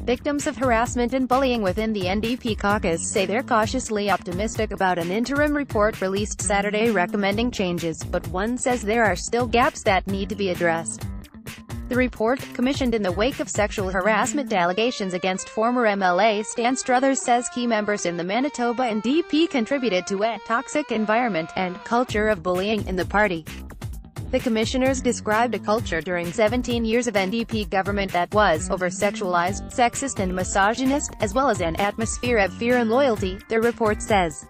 Victims of harassment and bullying within the NDP caucus say they're cautiously optimistic about an interim report released Saturday recommending changes, but one says there are still gaps that need to be addressed. The report, commissioned in the wake of sexual harassment allegations against former MLA Stan Struthers, says key members in the Manitoba NDP contributed to a toxic environment and culture of bullying in the party. The commissioners described a culture during 17 years of NDP government that was over-sexualized, sexist and misogynist, as well as an atmosphere of fear and loyalty, the report says.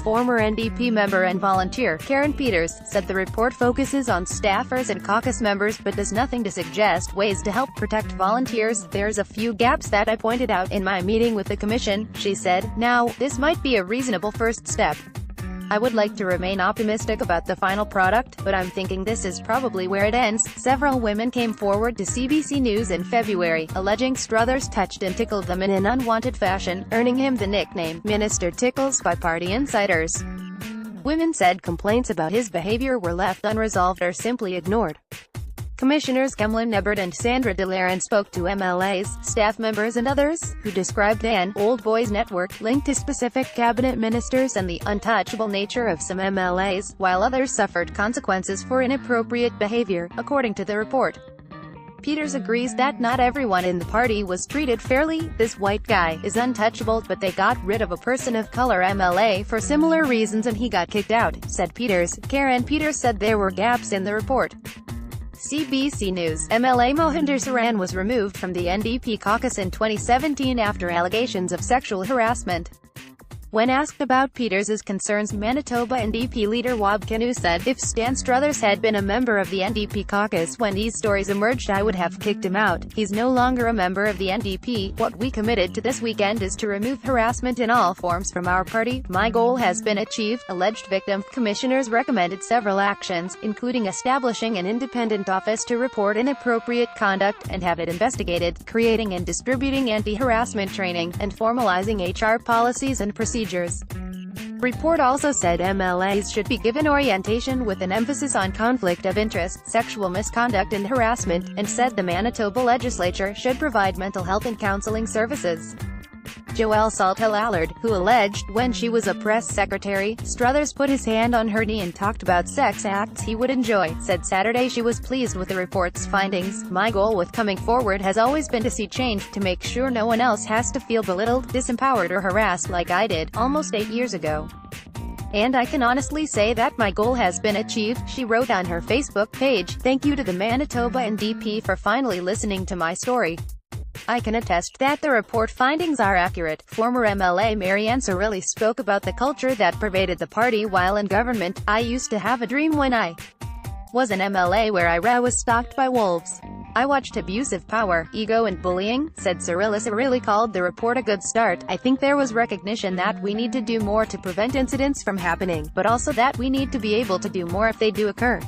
Former NDP member and volunteer, Karen Peters, said the report focuses on staffers and caucus members but does nothing to suggest ways to help protect volunteers. There's a few gaps that I pointed out in my meeting with the commission, she said. Now, this might be a reasonable first step. I would like to remain optimistic about the final product, but I'm thinking this is probably where it ends. Several women came forward to CBC News in February, alleging Struthers touched and tickled them in an unwanted fashion, earning him the nickname, Minister Tickles, by party insiders. Women said complaints about his behavior were left unresolved or simply ignored. Commissioners Kemlyn Ebert and Sandra Delaran spoke to MLAs, staff members and others, who described an old boys network linked to specific cabinet ministers and the untouchable nature of some MLAs, while others suffered consequences for inappropriate behavior, according to the report. Peters agrees that not everyone in the party was treated fairly. This white guy is untouchable, but they got rid of a person of color MLA for similar reasons and he got kicked out, said Peters. Karen Peters said there were gaps in the report. CBC News. MLA Mohinder Saran was removed from the NDP caucus in 2017 after allegations of sexual harassment. When asked about Peters' concerns, Manitoba NDP leader Wab Kinew said, "If Stan Struthers had been a member of the NDP caucus when these stories emerged, I would have kicked him out. He's no longer a member of the NDP. What we committed to this weekend is to remove harassment in all forms from our party. My goal has been achieved," alleged victim. Commissioners recommended several actions, including establishing an independent office to report inappropriate conduct and have it investigated, creating and distributing anti-harassment training, and formalizing HR policies and procedures. Report also said MLAs should be given orientation with an emphasis on conflict of interest, sexual misconduct and harassment, and said the Manitoba legislature should provide mental health and counseling services. Joelle Saltel-Allard, who alleged, when she was a press secretary, Struthers put his hand on her knee and talked about sex acts he would enjoy, said Saturday she was pleased with the report's findings. "My goal with coming forward has always been to see change, to make sure no one else has to feel belittled, disempowered or harassed like I did, almost 8 years ago. And I can honestly say that my goal has been achieved," she wrote on her Facebook page. "Thank you to the Manitoba NDP for finally listening to my story. I can attest that the report findings are accurate." Former MLA Marianne Cirilli spoke about the culture that pervaded the party while in government. "I used to have a dream when I was an MLA where I was stalked by wolves. I watched abusive power, ego and bullying," said Cirilli. Cirilli called the report a good start. "I think there was recognition that we need to do more to prevent incidents from happening, but also that we need to be able to do more if they do occur."